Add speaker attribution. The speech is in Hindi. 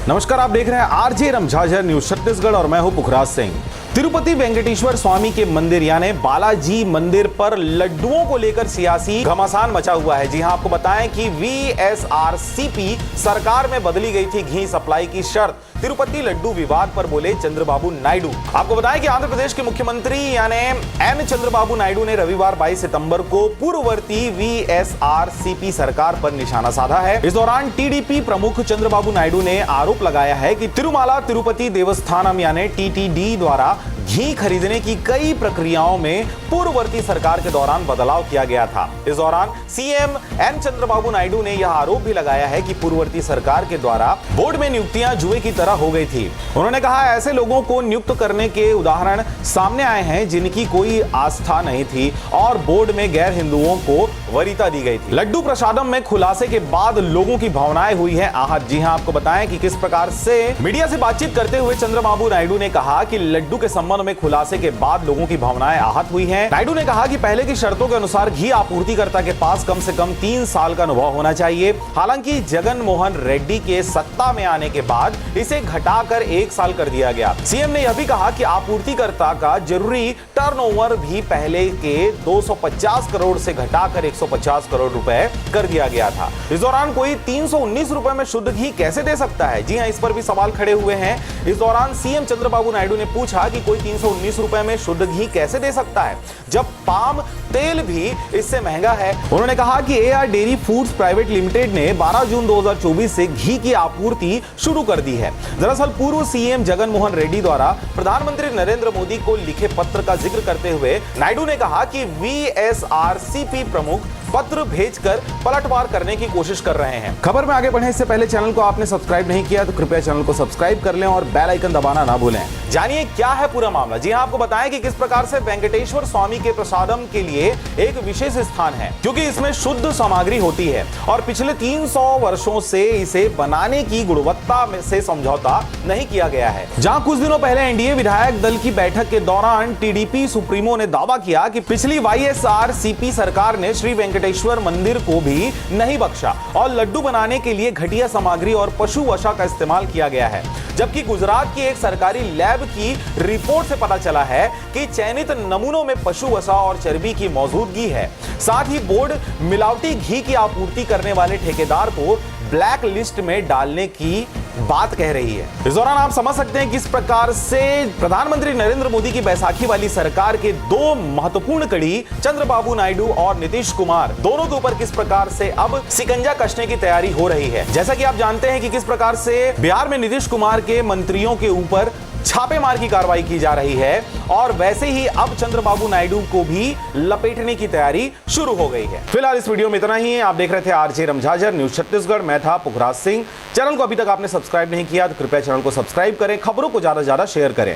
Speaker 1: नमस्कार, आप देख रहे हैं आरजे रमझाझर न्यूज छत्तीसगढ़ और मैं हूं पुखराज सिंह। तिरुपति वेंकटेश्वर स्वामी के मंदिर यानी बालाजी मंदिर पर लड्डुओं को लेकर सियासी घमासान मचा हुआ है। जी हां, आपको बताएं कि वीएसआरसीपी सरकार में बदली गई थी घी सप्लाई की शर्त। तिरुपति लड्डू विवाद पर बोले चंद्रबाबू नायडू। आपको बताएं कि आंध्र प्रदेश के मुख्यमंत्री यानी एन चंद्रबाबू नायडू ने रविवार 22 सितंबर को पूर्ववर्ती वीएसआरसीपी सरकार पर निशाना साधा है। इस दौरान टीडीपी प्रमुख चंद्रबाबू नायडू ने आरोप लगाया है कि तिरुमाला तिरुपति देवस्थानम यानी टीटीडी द्वारा घी खरीदने की कई प्रक्रियाओं में पूर्ववर्ती सरकार के दौरान बदलाव किया गया था। इस दौरान सीएम एन चंद्रबाबू नायडू ने यह आरोप भी लगाया है कि पूर्ववर्ती सरकार के द्वारा बोर्ड में नियुक्तियां जुए की तरह हो गई थी। उन्होंने कहा, ऐसे लोगों को नियुक्त करने के उदाहरण सामने आए हैं जिनकी कोई आस्था नहीं थी और बोर्ड में गैर हिंदुओं को वरीयता दी गई थी। लड्डू प्रसादम में खुलासे के बाद लोगों की भावनाएं हुई है आहत। जी हां, आपको बताएं कि किस प्रकार से मीडिया से बातचीत करते हुए चंद्रबाबू नायडू ने कहा कि लड्डू के संबंध में खुलासे के बाद लोगों की भावनाएं आहत हुई हैं। नायडू ने कहा कि पहले की शर्तों के अनुसार घी आपूर्तिकर्ता के पास कम से कम 3 साल का अनुभव होना चाहिए। हालांकि जगन मोहन रेड्डी के सत्ता में आने के बाद इसे घटाकर 1 साल कर दिया गया। सीएम ने यह भी कहा कि आपूर्तिकर्ता का जरूरी टर्नओवर भी पहले के 250 करोड़ से घटाकर 150 करोड़ रुपए कर दिया गया था। इस दौरान कोई 319 रुपए में शुद्ध घी कैसे दे सकता है? जी हां, इस पर भी सवाल खड़े हुए हैं। इस दौरान सीएम चंद्रबाबू नायडू ने पूछा कि कोई 319 रुपए में शुद्ध घी कैसे दे सकता है जब पाम तेल भी इससे महंगा है। उन्होंने कहा कि AR dairy foods private limited ने 12 जून 2024 से घी की आपूर्ति शुरू कर दी है। दरअसल पूर्व सीएम जगन मोहन रेड्डी द्वारा प्रधानमंत्री नरेंद्र मोदी को लिखे पत्र का जिक्र करते हुए नायडू ने कहा कि वीएसआरसीपी प्रमुख पत्र भेजकर पलटवार करने की कोशिश कर रहे हैं। खबर में आगे बढ़ने इससे पहले चैनल को आपने सब्सक्राइब नहीं किया तो कृपया चैनल को सब्सक्राइब कर लें और बेल आइकन दबाना ना भूलें। जानिए क्या है पूरा मामला। जी हां, आपको बताएं कि किस प्रकार से वेंकटेश्वर स्वामी के प्रसादम के लिए एक विशेष स्थान है, क्योंकि इसमें शुद्ध सामग्री होती है और पिछले 300 वर्षों से इसे बनाने की गुणवत्ता में से समझौता नहीं किया गया है। जहां कुछ दिनों पहले एनडीए विधायक दल की बैठक के दौरान टीडीपी सुप्रीमो ने दावा किया कि पिछली वाईएसआरसीपी सरकार ने श्री वेंकटेश्वर मंदिर को भी नहीं बख्शा और लड्डू बनाने के लिए घटिया सामग्री और पशु वसा का इस्तेमाल किया गया है। जबकि गुजरात की एक सरकारी लैब की रिपोर्ट से पता चला है कि चयनित नमूनों में पशु वसा और चर्बी की मौजूदगी है। साथ ही बोर्ड मिलावटी घी की आपूर्ति करने वाले ठेकेदार को ब्लैक लिस्ट में डालने की बात कह रही है। इस दौरान आप समझ सकते हैं किस प्रकार से प्रधानमंत्री नरेंद्र मोदी की बैसाखी वाली सरकार के 2 महत्वपूर्ण कड़ी चंद्रबाबू नायडू और नीतीश कुमार दोनों के ऊपर किस प्रकार से अब शिकंजा कसने की तैयारी हो रही है। जैसा कि आप जानते हैं कि किस प्रकार से बिहार में नीतीश कुमार के मंत्रियों के ऊपर छापेमार की कार्रवाई की जा रही है और वैसे ही अब चंद्रबाबू नायडू को भी लपेटने की तैयारी शुरू हो गई है। फिलहाल इस वीडियो में इतना ही है। आप देख रहे थे आरजे रमझाझर न्यूज छत्तीसगढ़। मैं था पुखराज सिंह। चैनल को अभी तक आपने सब्सक्राइब नहीं किया तो कृपया चैनल को सब्सक्राइब करें, खबरों को ज्यादा से ज्यादा शेयर करें।